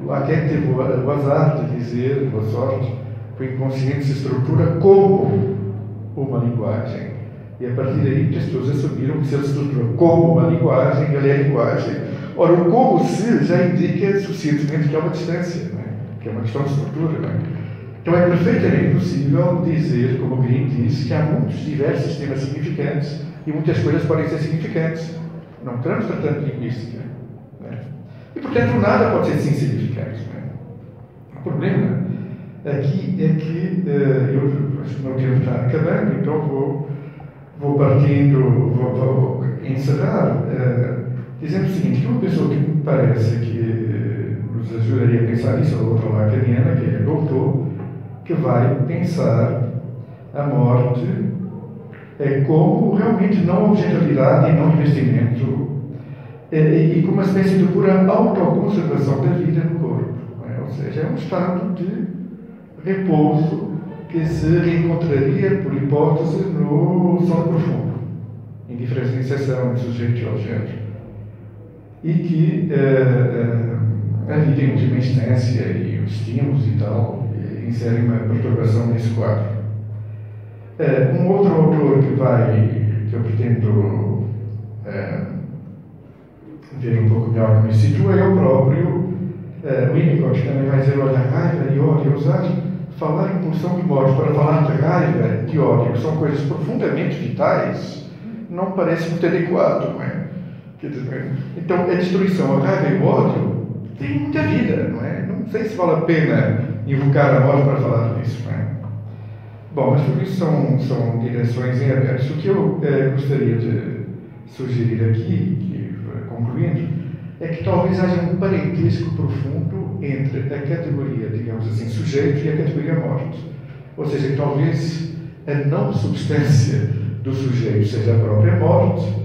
Lacan teve o azar de dizer, boa sorte, que o inconsciente se estrutura como uma linguagem. E a partir daí, as pessoas assumiram que se ele se estrutura como uma linguagem, ele é linguagem. Ora, o como se já indica suficientemente que é uma distância, né? Que é uma questão de estrutura. Né? Então é perfeitamente possível dizer, como o Grimm diz, que há muitos diversos sistemas significantes e muitas coisas podem ser significantes. Não estamos tratando de linguística. Né? E, portanto, nada pode ser sim significante. Né? O problema aqui é que eu acho que não quero estar acabando, então vou partindo, vou encerrar. Dizendo o seguinte, que uma pessoa que me parece que nos ajudaria a pensar isso, a outra lacaniana, que é doutor, que vai pensar a morte como realmente não objetividade e não investimento, e como uma espécie de pura autoconservação da vida no corpo. Né? Ou seja, é um estado de repouso que se reencontraria, por hipótese, no sono profundo, em diferenciação de sujeito e objeto. E que a vida em última instância e os estímulos e tal inserem uma perturbação nesse quadro. Um outro autor que eu pretendo ver um pouco melhor como se situa é o próprio Winnicott, que também vai dizer: olha, raiva e ódio, falar em pulsão de morte para falar de raiva e de ódio, que são coisas profundamente vitais, não parece muito adequado, não é? Então, a destruição, a raiva e o ódio tem muita vida, não é? Não sei se vale a pena invocar a morte para falar disso, não é? Bom, mas tudo isso são direções em aberto. O que eu gostaria de sugerir aqui, concluindo, é que talvez haja um parentesco profundo entre a categoria, digamos assim, sujeito e a categoria morte. Ou seja, que talvez a não substância do sujeito seja a própria morte,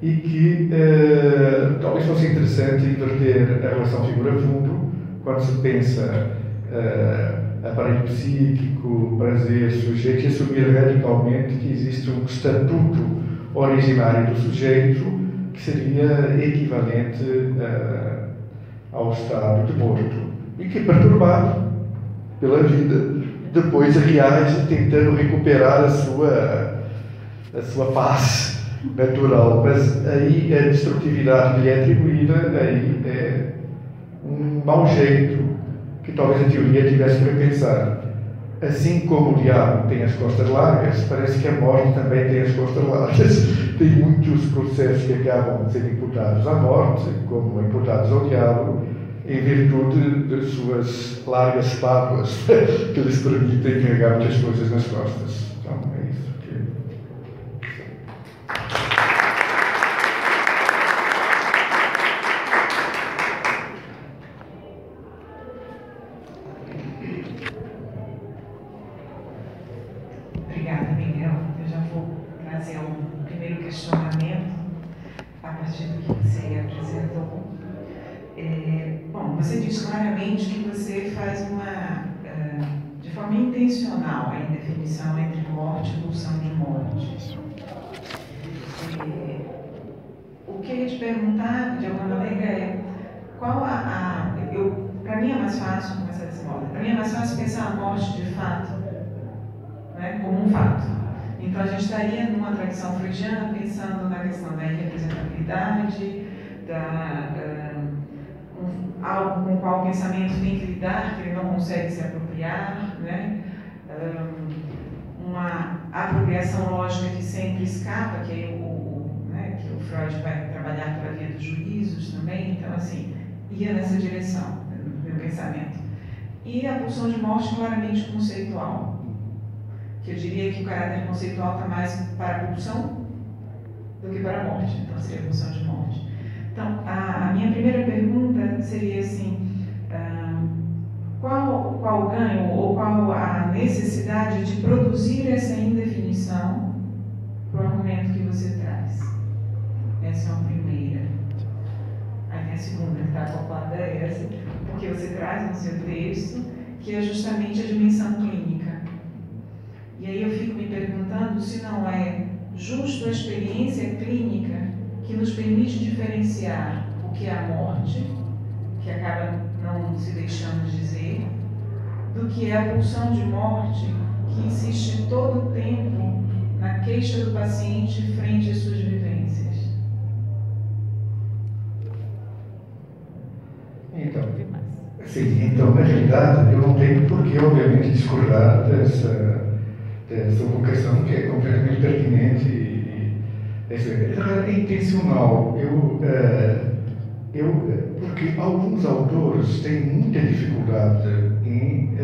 e que talvez fosse interessante inverter a relação figura-fundo quando se pensa aparelho psíquico, prazer, sujeito, e assumir radicalmente que existe um estatuto originário do sujeito que seria equivalente ao estado de morto e que, perturbado pela vida, depois reage tentando recuperar a sua paz natural, mas aí a destrutividade lhe é atribuída, aí é um mau jeito que talvez a teoria tivesse que repensar. Assim como o diabo tem as costas largas, parece que a morte também tem as costas largas. Tem muitos processos que acabam de ser imputados à morte, como imputados ao diabo, em virtude de suas largas pábulas que lhes permitem carregar muitas coisas nas costas. Então, é isso. Obrigada, Miguel. Eu já vou trazer um primeiro questionamento a partir do que você apresentou. Bom, você diz claramente que você faz de forma intencional, a indefinição entre morte e pulsão de morte. O que eu ia te perguntar, de alguma maneira, é qual para mim é mais fácil começar desse modo. Para mim é mais fácil pensar a morte de fato, né, como um fato. Então a gente estaria numa tradição freudiana pensando na questão da irrepresentabilidade, algo com o qual o pensamento tem que lidar, que ele não consegue se apropriar, né? Uma apropriação lógica que sempre escapa, que que o Freud vai trabalhar pela via dos juízos também. Então, assim, ia nessa direção, no meu pensamento. E a pulsão de morte claramente conceitual, que eu diria que o caráter conceitual está mais para a pulsão do que para a morte, então seria a pulsão de morte. Então, a minha primeira pergunta seria assim, qual o ganho ou qual a necessidade de produzir essa indefinição para o argumento que você traz? Essa é uma primeira. Aí tem a segunda, que está acoplada a essa, porque você traz no seu texto, que é justamente a dimensão clínica. E aí eu fico me perguntando se não é justo a experiência clínica que nos permite diferenciar o que é a morte, que acaba não se deixando dizer, do que é a pulsão de morte, que insiste todo o tempo na queixa do paciente frente às suas vivências. Então, na realidade, eu não tenho por que, obviamente, discordar dessa vocação, que é completamente pertinente e é intencional. Porque alguns autores têm muita dificuldade em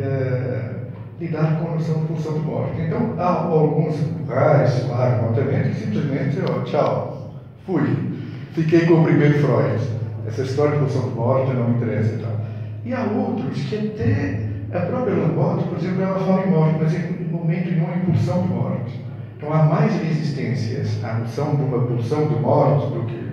lidar com a noção de pulsão de morte. Então, há alguns rurais, lá remotamente, que simplesmente, tchau, fui, fiquei com o primeiro Freud. Essa história de pulsão de morte não me interessa e tal. E há outros que até a própria Lambotte, por exemplo, ela fala em morte, mas em momento de uma impulsão de morte. Então há mais resistências à noção de uma pulsão de morte do que...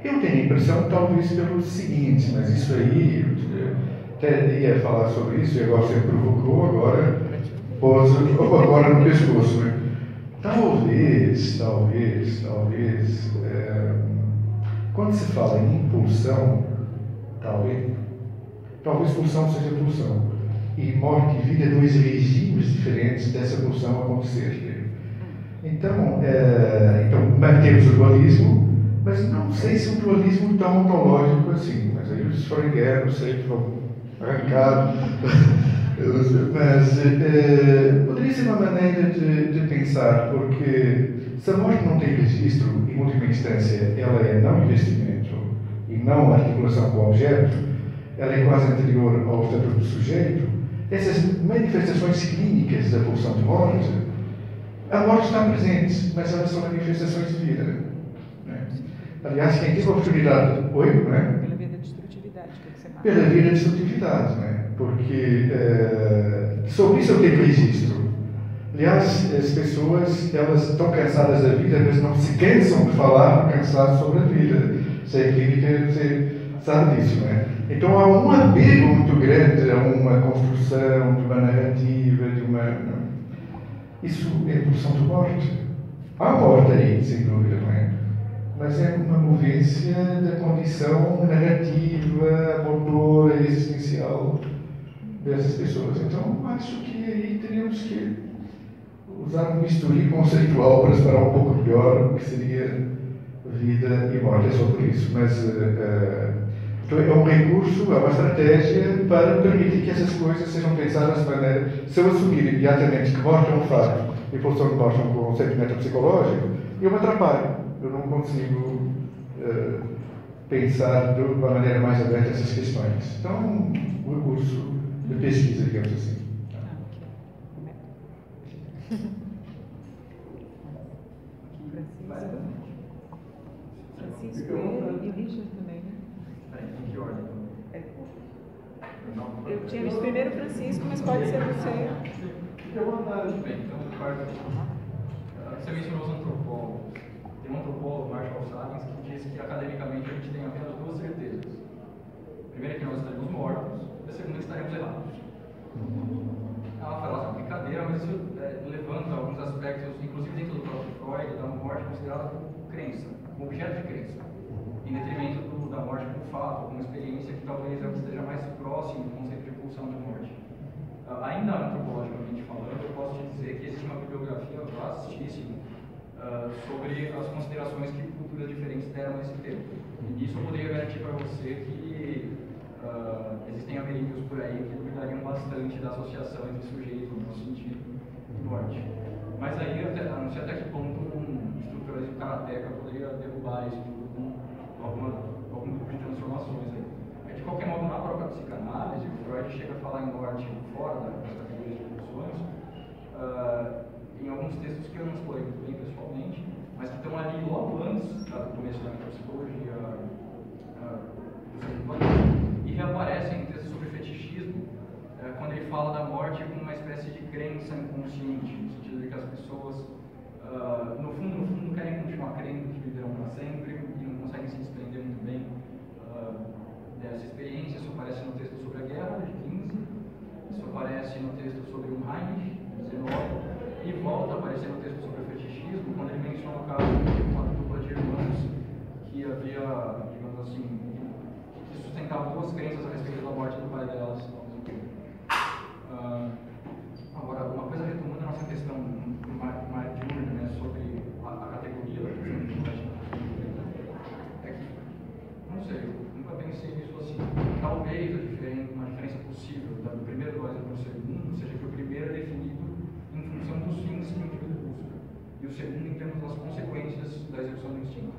Eu tenho a impressão, talvez, pelo seguinte, mas isso aí, eu até ia falar sobre isso, e agora você provocou, agora pôs agora no pescoço. Né? Talvez, quando se fala em impulsão, talvez pulsão seja pulsão. E morte e vida, dois regimes diferentes dessa pulsão acontecer. Então mantemos o dualismo, mas não sei se um dualismo tão ontológico assim. Mas aí os freudianos, sei que vão arrancar. Mas poderia ser uma maneira de pensar, porque se a morte não tem registro, em última instância, ela é não investimento e não articulação com o objeto, ela é quase anterior ao estatuto do sujeito. Essas manifestações clínicas da pulsão de morte, a morte está presente, mas elas são manifestações de vida. Né? Aliás, quem teve a oportunidade... Oi? Né? Pela via da destrutividade, que você fala. Pela via da destrutividade, né? Porque sobre isso eu tenho registro. Aliás, as pessoas, elas estão cansadas da vida, mas não se cansam de falar cansadas sobre a vida. Você é clínica, você sabe disso, né? Então há um apego muito grande a uma construção de uma narrativa, Isso é pulsão de morte. Há morte aí, sem dúvida, não é? Mas é uma movência da condição narrativa, motora, existencial dessas pessoas. Então acho que aí teríamos que usar um bisturi conceitual para separar um pouco melhor o que seria vida e morte. É só por isso. Mas é um recurso, é uma estratégia para permitir que essas coisas sejam pensadas de maneira... Se eu assumir imediatamente que morte é um fato e pulsão de morte é um conceito psicológico, eu me atrapalho. Eu não consigo pensar de uma maneira mais aberta essas questões. Então, um recurso de pesquisa, digamos assim. Francisco e o Richard também, né? Em que ordem? Eu tinha visto primeiro o Francisco, mas pode ser você. Bem, então, você mencionou os antropólogos. Tem um antropólogo, Marshall Sapiens, que diz que academicamente a gente tem apenas duas certezas. A primeira é que nós estaremos mortos, e a segunda é que estaremos errados. Ela fala, é uma brincadeira, mas isso levanta alguns aspectos, inclusive dentro do próprio Freud, da morte considerada como crença, como objeto de crença, em detrimento da morte como fato, como experiência que talvez esteja mais próximo do conceito de pulsão de morte. Ainda antropologicamente falando, eu posso te dizer que existe uma bibliografia vastíssima sobre as considerações que culturas diferentes deram a esse tempo. E nisso eu poderia garantir para você que existem ameríndios por aí que duvidariam bastante da associação entre sujeito, no sentido, e morte. Mas aí, não sei até que ponto um estruturalismo karateca poderia derrubar isso com algum tipo de transformações aí. De qualquer modo, na própria psicanálise, o Freud chega a falar em morte fora das categorias de pulsões, em alguns textos que eu não explorei muito bem pessoalmente, mas que estão ali logo antes do começo da metapsicologia do segundo ano, e reaparecem em textos sobre fetichismo, quando ele fala da morte como uma espécie de crença inconsciente, no sentido de que as pessoas, no fundo, querem continuar crendo que viverão para sempre e não conseguem se desprender muito bem dessa experiência. Isso aparece no texto sobre a guerra, de 15, isso aparece no texto sobre o Heinrich, de 19, e volta a aparecer no texto sobre o fetichismo, quando ele menciona o caso de uma dupla de irmãos que havia, digamos assim, que sustentava duas crenças a respeito da morte do pai delas. Agora, uma coisa retomando a nossa questão mais diurna, né, sobre a categoria da é que, não sei, eu nunca pensei nisso assim. Talvez uma diferença possível do primeiro dualismo para o segundo seja que o primeiro é definido em função dos fins que o indivíduo busca, e o segundo em termos das consequências da execução do instinto.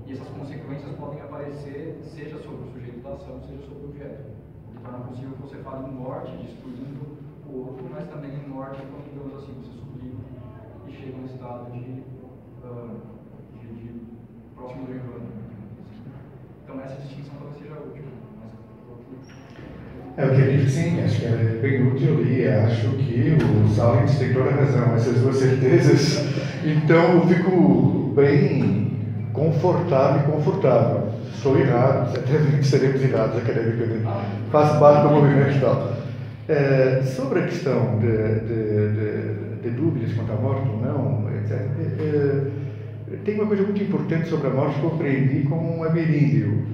E essas consequências podem aparecer seja sobre o sujeito da ação, seja sobre o objeto. O que torna possível que você fale em morte, destruindo o outro, mas também em morte quando, digamos assim, você sublima e chega a um estado de próximo do nirvana. Então essa distinção talvez seja útil. Eu acredito que sim, acho que é bem útil e acho que o Salins tem toda a razão, essas duas certezas. Então eu fico bem confortável e confortável. Estou errado, certamente seremos errados academicamente. Faço parte do movimento e tal. Sobre a questão de dúvidas quanto à morte ou não, etc., tem uma coisa muito importante sobre a morte que eu aprendi com um ameríndio,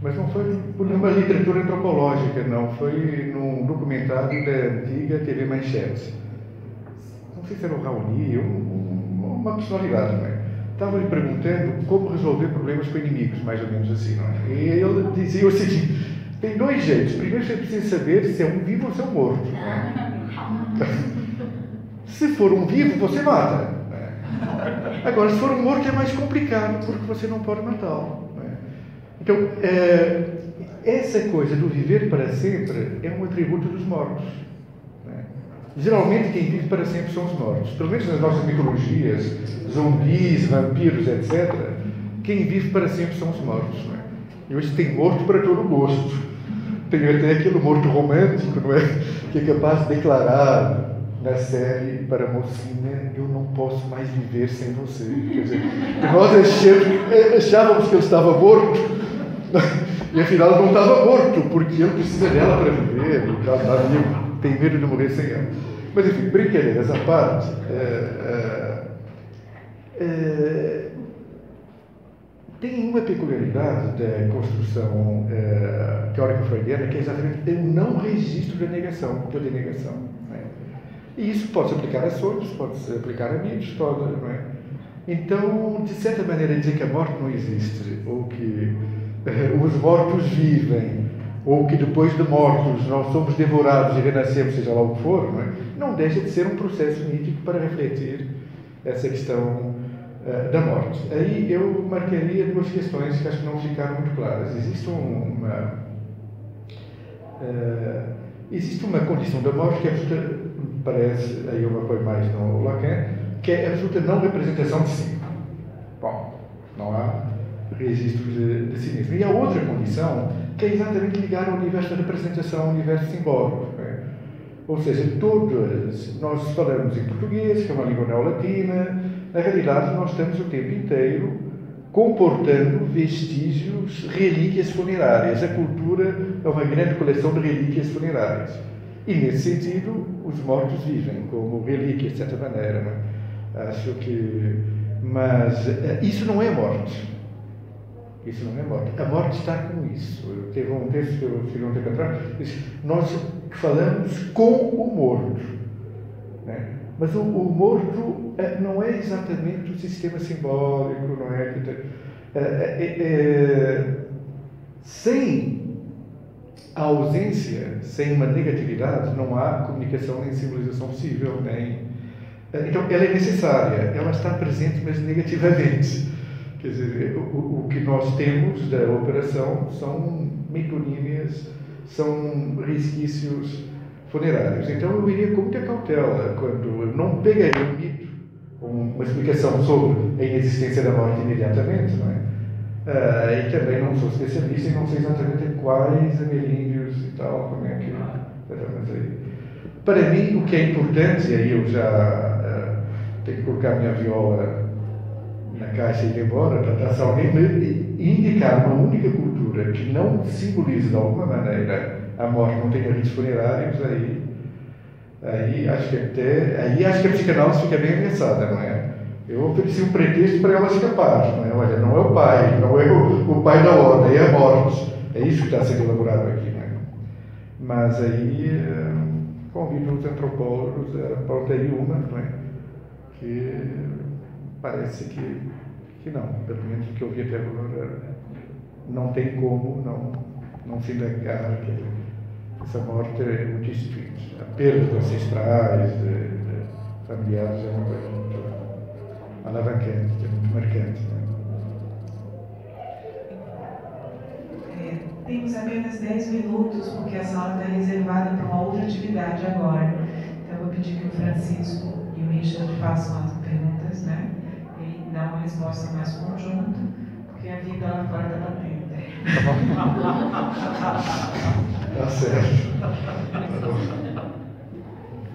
mas não foi por uma literatura antropológica, não, foi num documentário da antiga TV Manchete. Não sei se era o Raoni, uma personalidade, não é? Estava lhe perguntando como resolver problemas com inimigos, mais ou menos assim, não é? E ele dizia o seguinte: tem dois jeitos. Primeiro você precisa saber se é um vivo ou se é um morto. Se for um vivo, você mata. Agora, se for um morto, é mais complicado, porque você não pode matá-lo. Então, essa coisa do viver para sempre é um atributo dos mortos. Geralmente, quem vive para sempre são os mortos. Pelo menos nas nossas mitologias, zumbis, vampiros, etc., quem vive para sempre são os mortos. E hoje tem morto para todo gosto. Tem até aquele morto romântico, não é? Que é capaz de declarar na série para a mocinha: eu não posso mais viver sem você. Quer dizer, nós achávamos que ele estava morto, e afinal não estava morto, porque ele precisa dela para viver, e tal, tem medo de morrer sem ela. Mas enfim, brincadeiras à parte, tem uma peculiaridade da construção teórica freudiana, que é exatamente o não registro da negação, da denegação. E isso pode se aplicar a sonhos, pode se aplicar a mitos, não é? Então, de certa maneira, dizer que a morte não existe, ou que os mortos vivem, ou que depois de mortos nós somos devorados e renascemos, seja lá o que for, não deixa de ser um processo mítico para refletir essa questão da morte. Aí eu marcaria duas questões que acho que não ficaram muito claras. Existe uma condição da morte que é absoluta, parece, aí eu me apoio mais no Lacan, que é a absoluta não representação de si. Bom, não há registro de si mesmo. E a outra condição, que é exatamente ligar ao universo da representação, ao universo simbólico. Ou seja, nós falamos em português, que é uma língua neolatina. Na realidade, nós estamos o tempo inteiro comportando vestígios, relíquias funerárias. A cultura é uma grande coleção de relíquias funerárias. E, nesse sentido, os mortos vivem como relíquias, de certa maneira. Acho que... Mas isso não é morte. Isso não é morte. A morte está com isso. Teve um texto que eu escrevi um tempo atrás, nós falamos com o morto. Mas o morto não é exatamente o sistema simbólico, não é? Sem a ausência, sem uma negatividade, não há comunicação nem civilização possível, nem... Então, ela é necessária, ela está presente, mas negativamente. Quer dizer, o que nós temos da operação são metonímias, são resquícios funerários. Então, eu iria com muita cautela quando eu não pegaria um mito, uma explicação sobre a inexistência da morte imediatamente, não é? E também não sou especialista e não sei exatamente quais ameríndios e tal, como é que... Mas aí, para mim, o que é importante, e aí eu já tenho que colocar a minha viola na caixa e ir embora, tratar se alguém me indicar uma única cultura que não simbolize de alguma maneira a morte, não tenha ritos funerários, aí acho que a psicanálise fica bem ameaçada, não é? Eu ofereci um pretexto para ela escapar, não é? Olha, não é o pai, não é o pai da ordem, é a morte. É isso que está sendo elaborado aqui, não é? Mas aí convido os antropólogos, pronto, aí uma, não é? Que parece que não, pelo menos o que eu vi até agora, não tem como não se negar que essa morte é muito difícil. A perda de ancestrais, de familiares, é uma coisa muito alavancante, é muito marcante. Temos apenas 10 minutos, porque essa aula está reservada para uma outra atividade agora. Então, eu vou pedir que o Francisco e o Richard façam as perguntas, né? E dar uma resposta mais conjunta, porque a vida lá fora está batendo. Tá certo.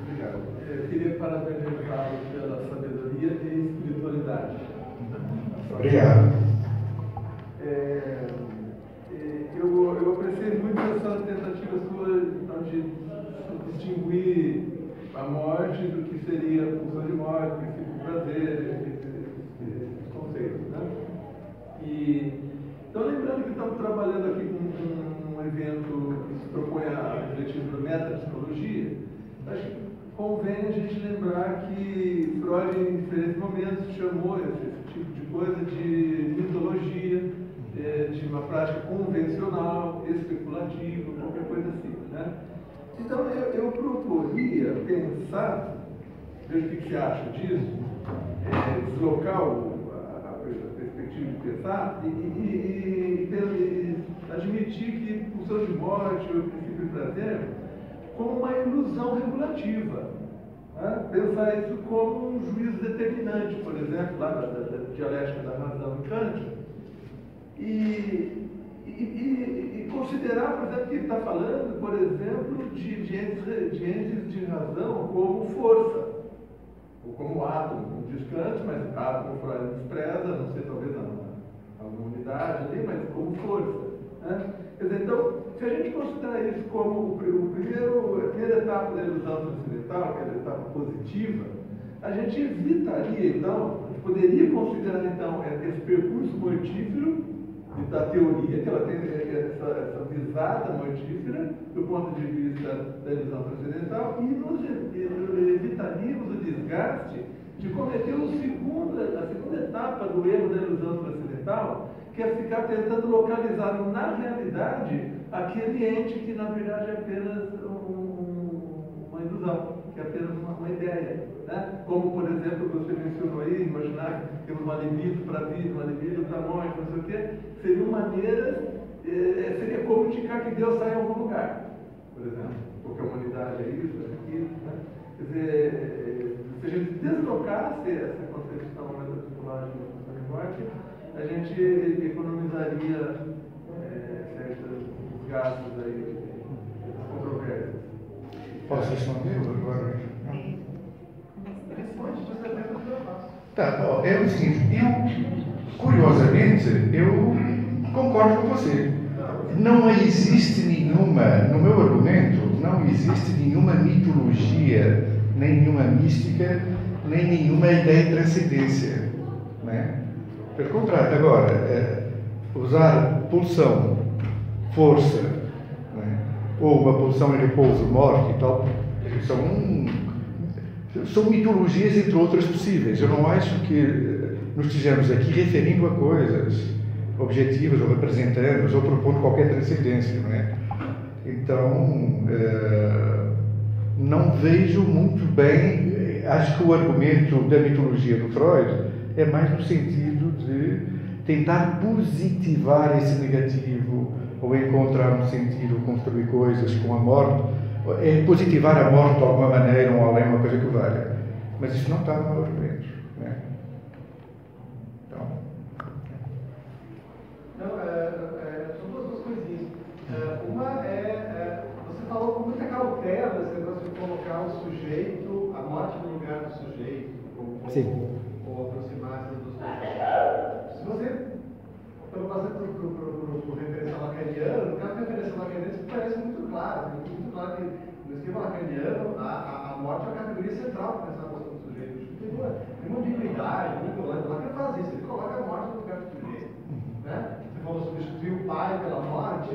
Obrigado. Eu queria parabenizá-lo pela sabedoria e espiritualidade. Obrigado. Eu apreciei muito essa tentativa sua então, de distinguir a morte do que seria a pulsão de morte, o princípio do prazer, esses conceitos, né? Então, lembrando que estamos trabalhando aqui com um evento que se propõe a refletir sobre metapsicologia, acho que convém a gente lembrar que Freud, em diferentes momentos, chamou esse tipo de coisa de mitologia, de uma prática convencional, especulativa, qualquer coisa assim, né? Então, eu proporia pensar, veja o que você acha disso, deslocar a perspectiva de pensar e admitir que o pulsão de morte ou o princípio de prazer como uma ilusão regulativa. Né? Pensar isso como um juízo determinante, por exemplo, lá da dialética da razão em Kant, e considerar, por exemplo, que ele está falando, por exemplo, de entes de razão como força, ou como átomo, como diz Kant, mas átomo Freud despreza, não sei, talvez alguma unidade ali, mas como força. Né? Quer dizer, então, se a gente considerar isso como a primeira etapa da ilusão transcendental, que é a etapa positiva, a gente evitaria, então, a gente poderia considerar, então, esse percurso mortífero da teoria, que ela tem essa visada mortífera do ponto de vista da ilusão transcendental, e evitaríamos o desgaste de cometer a segunda etapa do erro da ilusão transcendental, que é ficar tentando localizar na realidade aquele ente que na verdade é apenas uma ilusão, que é apenas uma ideia. Né? Como, por exemplo, você mencionou aí, imaginar que temos uma libido para a vida, uma libido para a morte, não sei o quê, seriam maneiras, seria como indicar que Deus está em algum lugar, por exemplo, porque a humanidade é isso, é aquilo. Né? Quer dizer, se a gente deslocasse essa concepção metapsicológica da morte, a gente economizaria certos gastos aí, controvérsias. Posso responder agora? Tá, ó, é o seguinte, curiosamente, eu concordo com você. Não existe nenhuma, no meu argumento, não existe nenhuma mitologia, nem nenhuma mística, nem nenhuma ideia de transcendência. Né? Pelo contrário, agora, usar pulsão, força, né? Ou uma pulsão em repouso, morte e tal, são mitologias, entre outras possíveis. Eu não acho que nos estejamos aqui referindo a coisas objetivas, ou representando, ou propondo qualquer transcendência, não é? Então, não vejo muito bem, acho que o argumento da mitologia do Freud é mais no sentido de tentar positivar esse negativo, ou encontrar um sentido, construir coisas com a morte, é positivar a morte de alguma maneira, ou além, uma coisa que valha. Mas isso não está no argumento. Né? Então... Não, são duas coisinhas. Uma você falou com muita cautela esse negócio de colocar o sujeito, a morte no lugar do sujeito, ou aproximar-se dos sujeitos. Se você, pelo bastante por referência lacaniano, no caso da referência lacaniana, isso parece muito claro. Muito claro que no esquema lacaniano, a morte é uma categoria central para pensar a questão do sujeito. Não tem nenhuma ambiguidade, Lacan faz isso, ele coloca a morte no lugar do sujeito. Né? Você falou substituir o pai pela morte,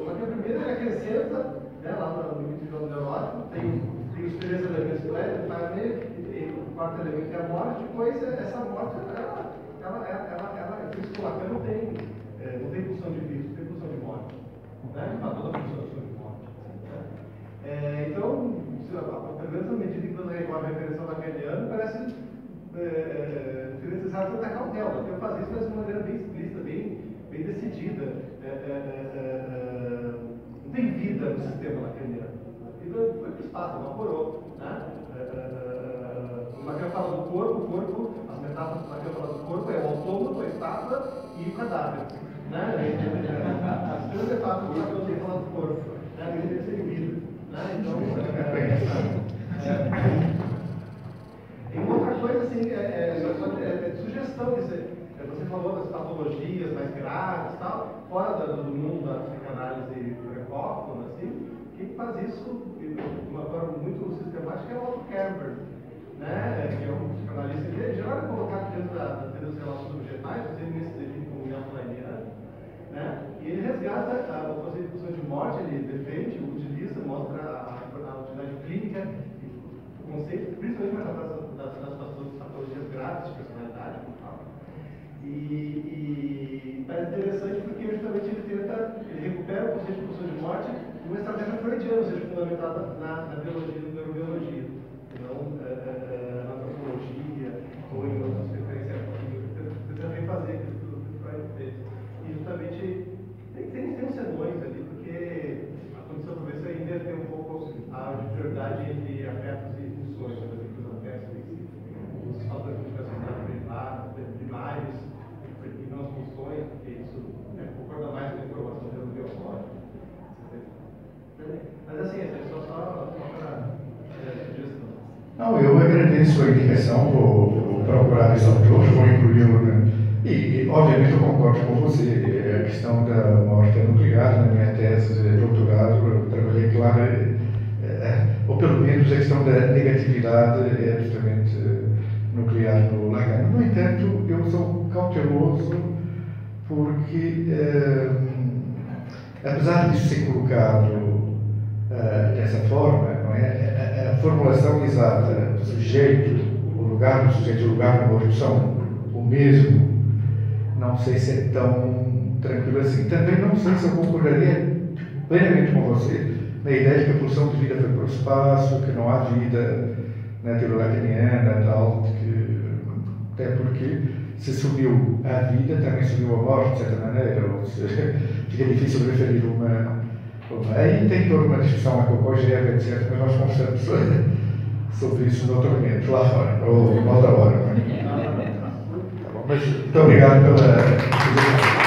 Lacan primeiro ele acrescenta, né, lá no indivíduo neurótico, tem os três elementos do ego, o pai meio, e o quarto elemento é a morte, depois essa morte, o Lacan não tem função de vida, tem função de morte. Né? Para toda função de morte. Né? Então, pelo menos na medida que você recorre a referência lacaniana, parece necessário você atacar o cautela. Eu fazer isso de uma maneira bem explícita, bem decidida. Não tem vida no sistema lacaniano. A vida foi para o espaço, evaporou. Né? O Lacan fala do corpo, as metáforas do Lacan falam do corpo é o autômato, a estátua e o cadáver. Né? As três metáforas do Lacan tem falado do corpo. Né? Ele deve ser vida. Né? Então, e uma outra coisa, assim, sugestão disso. Você falou das patologias mais graves e tal, fora do mundo da psicanálise francófona, assim, quem faz isso de uma forma muito sistemática é o Otto Kernberg, né? Que é um psicanalista que já era colocado dentro das relações vegetais, você nesse define como neoplainiano, né? E ele resgata o conceito de função de morte, ele defende, utiliza, mostra a utilidade clínica, o conceito, principalmente das patologias graves de personalidade. E parece interessante porque justamente ele recupera o conceito de função de morte de uma estratégia freudiana, ou seja, fundamentada na biologia e na neurobiologia, não na antropologia ou em outras referências. Você também fazer aquilo que o Freud fez. E justamente tem uns senões ali, porque a condição para ver se ainda tem um pouco a diversidade entre afetos e funções, os afetos os fatores de personalidade primários e não as funções, porque isso concorda mais com a informação do biológico. Mas assim, é só para sugestão. Não, eu agradeço a indicação, vou procurar esse autor, vou incluí-lo, né? E obviamente eu concordo com você, a questão da morte nuclear, na minha tese de doutorado, eu trabalhei, claro, ou pelo menos a questão da negatividade é justamente nuclear no Lacan. No entanto, eu sou cauteloso porque, apesar disso ser colocado dessa forma, não é? A formulação exata do sujeito, o lugar do sujeito e o lugar da morte são o mesmo, não sei se é tão tranquilo assim. Também não sei se eu concordaria plenamente com você na ideia de que a pulsão de vida foi para o espaço, que não há vida na teoria lacaniana, tal, até porque se sumiu a vida, também sumiu a morte, de certa maneira, ou seja, fica difícil referir uma. Aí tem toda uma discussão, a cocogéria, etc., mas nós conversamos sobre isso no outro momento, lá fora, ou em outra hora. Tá bom, mas muito obrigado pela.